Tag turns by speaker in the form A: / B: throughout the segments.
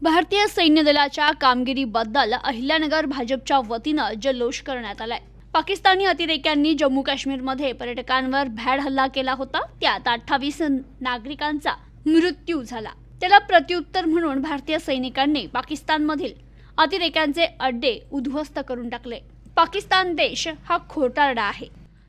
A: भारतीय सैन्य दलाच्या कामगिरीबद्दल अहिल्यानगर भाजपच्या वतीनं जल्लोष करण्यात आलाय। पाकिस्तानी अतिरेक्यांनी जम्मू काश्मीरमध्ये पर्यटकांवर भ्याड हल्ला केला होता। त्यात 28 नागरिकांचा मृत्यू झाला। त्याला प्रत्युत्तर म्हणून भारतीय सैनिकांनी पाकिस्तानमधील अतिरेक्यांचे अड्डे उद्ध्वस्त करून टाकले। पाकिस्तान देश हा खोटारडा आहे।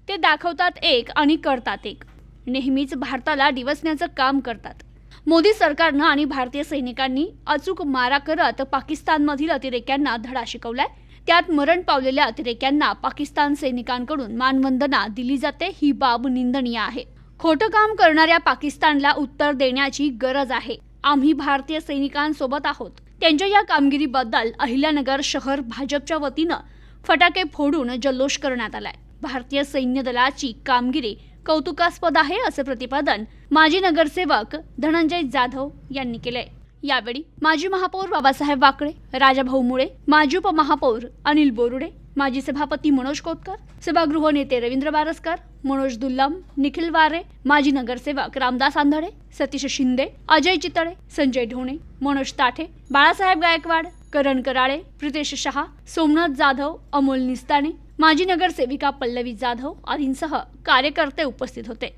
A: ते दाखवतात एक आणि करतात एक। नेहमीच भारताला डिवचण्याचं काम करतात। मोदी सरकारनं आणि भारतीय सैनिकांनी अचूक मारा करत पाकिस्तानमधील अतिरेक्यांना धडा शिकवलाय। त्यात मरण पावलेल्या अतिरेक्यांना पाकिस्तान सैनिकांकडून मानवंदना दिली जाते। ही बाब निंदनीय आहे। खोटं काम करणाऱ्या पाकिस्तानला उत्तर देण्याची गरज आहे। आम्ही भारतीय सैनिकांसोबत आहोत। त्यांच्या या कामगिरीबद्दल अहिल्यानगर शहर भाजपच्या वतीनं फटाके फोडून जल्लोष करण्यात आलाय। भारतीय सैन्य दलाची कामगिरी कौतुकास्पद आहे असे प्रतिपादन माजी नगरसेवक धनंजय जाधव यांनी केले। यावेळी माजी महापौर बाबासाहेब वाकळे, राजाभाऊ मुळे, माजी उपमहापौर अनिल बोरुडे, माजी सभापती मनोज कोतकर, सभागृह नेते रवींद्र बारसकर, मनोज दुल्लम, निखिल वारे, माजी नगरसेवक रामदास आंधळे, सतीश शिंदे, अजय चितळे, संजय ढोणे, मनोज ताठे, बाळासाहेब गायकवाड, करण कराळे, प्रितेश शहा, सोमनाथ जाधव, अमोल निस्ताने, माजी नगरसेविका पल्लवी जाधव आदींसह कार्यकर्ते उपस्थित होते।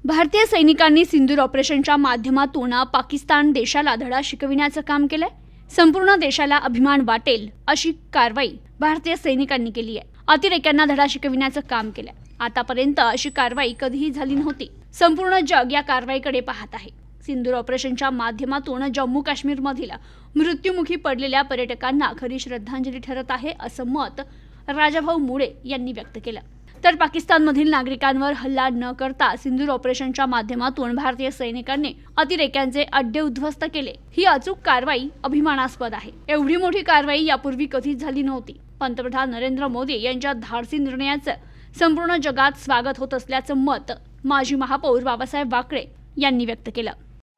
A: भारतीय सैनिकांनी सिंदूर ऑपरेशनच्या माध्यमातून पाकिस्तान देशाला धडा शिकविण्याचं काम केलंय। संपूर्ण देशाला अभिमान वाटेल अशी कारवाई भारतीय सैनिकांनी केली आहे। अतिरेक्यांना धडा शिकविण्याचं काम केलंय। आतापर्यंत अशी कारवाई कधीही झाली नव्हती। संपूर्ण जग या कारवाईकडे पाहत आहे। सिंदूर ऑपरेशनच्या माध्यमातून जम्मू काश्मीरमधील मृत्युमुखी पडलेल्या पर्यटकांना खरी श्रद्धांजली ठरत आहे असं मत राजाभाऊ मुळे यांनी व्यक्त केलं। तर पाकिस्तानमधील नागरिकांवर हल्ला न करता सिंदूर ऑपरेशनच्या माध्यमातून भारतीय सैनिकांनी अतिरेक्यांचे अड्डे उद्ध्वस्त केले। ही अचूक कारवाई अभिमानास्पद आहे। एवढी मोठी कारवाई यापूर्वी कधीच झाली नव्हती। पंतप्रधान नरेंद्र मोदी यांच्या धाडसी निर्णयाचं संपूर्ण जगात स्वागत होत असल्याचं मत माजी महापौर बाबासाहेब वाकळे यांनी व्यक्त केलं।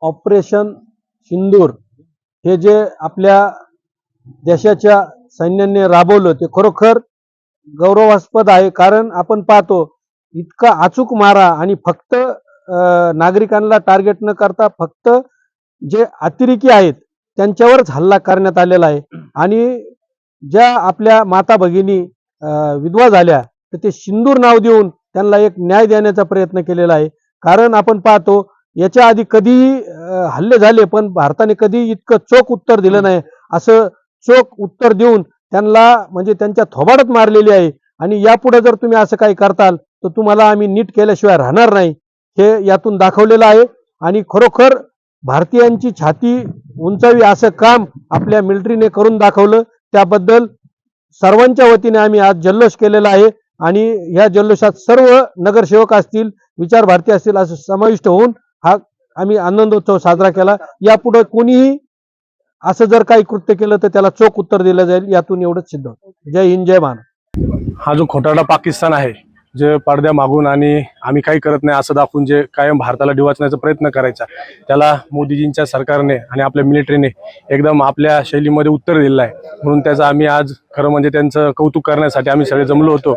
B: ऑपरेशन सिंदूर हे जे आपल्या देशाच्या सैन्याने राबवलं ते खरोखर गौरवास्पद आहे। कारण आपण पाहतो इतका अचूक मारा आणि फक्त नागरिकांना टार्गेट न करता फक्त जे अतिरेकी आहेत त्यांच्यावरच हल्ला करण्यात आलेला आहे। आणि ज्या आपल्या माता भगिनी विधवा झाल्या तर ते सिंदूर नाव देऊन त्यांना एक न्याय देण्याचा प्रयत्न केलेला आहे। कारण आपण पाहतो याच्या आधी कधीही हल्ले झाले पण भारताने कधी इतकं चोख उत्तर दिलं नाही। असं चोख उत्तर देऊन त्यांना म्हणजे त्यांच्या थोबाडात मारलेली आहे। आणि यापुढे जर तुम्ही असं काही करताल तर तुम्हाला आम्ही नीट केल्याशिवाय राहणार नाही हे यातून दाखवलेलं आहे। आणि खरोखर भारतीयांची छाती उंचावी असं काम आपल्या मिलिटरीने करून दाखवलं। त्याबद्दल सर्वांच्या वतीने आम्ही आज जल्लोष केलेला आहे। आणि या जल्लोषात सर्व नगरसेवक असतील, विचार भारती असतील असं समाविष्ट होऊन हा आम्ही आनंदोत्सव साजरा केला। यापुढे कोणीही असं जर काही कृत्य केलं तर त्याला चोख उत्तर दिलं जाईल। यातून एवढंच सिद्ध होतं। जय हिंद, जय महाराष्ट्र।
C: हा जो खोटारडा पाकिस्तान आहे, जे पडद्या मागून आणि आम्ही काही करत नाही असं दाखवून जे कायम भारताला डिवचण्याचा प्रयत्न करायचा, त्याला मोदीजींच्या सरकारने आणि आपल्या मिलिटरीने एकदम आपल्या शैलीमध्ये उत्तर दिलेलं आहे। म्हणून त्याचं आम्ही आज खरं म्हणजे त्यांचं कौतुक करण्यासाठी आम्ही सगळे जमलो होतो।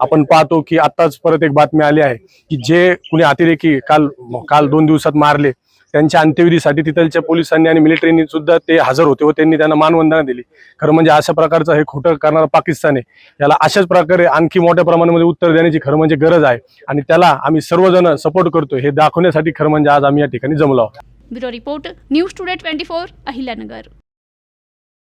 C: आपण पाहतो की आत्ताच परत एक बातमी आली आहे की जे कुणी अतिरेकी काल 2 दिवसात मारले त्यांच्या अंत्यविधीसाठी तिथलच्या पोलिसांनी आणि मिलिटरीने सुद्धा ते हजर होते व त्यांनी त्यांना मानवंदना दिली। खरं म्हणजे अशा प्रकारचं हे खोटं करणारा पाकिस्तान आहे, याला अशाच प्रकारे आणखी मोठ्या प्रमाणामध्ये उत्तर देण्याची खरं म्हणजे गरज आहे। आणि त्याला आम्ही सर्वजण सपोर्ट करतो हे दाखवण्यासाठी खरं म्हणजे आज आम्ही या ठिकाणी जमलो आहोत।
A: Bureau report, news today 24, Ahilyanagar.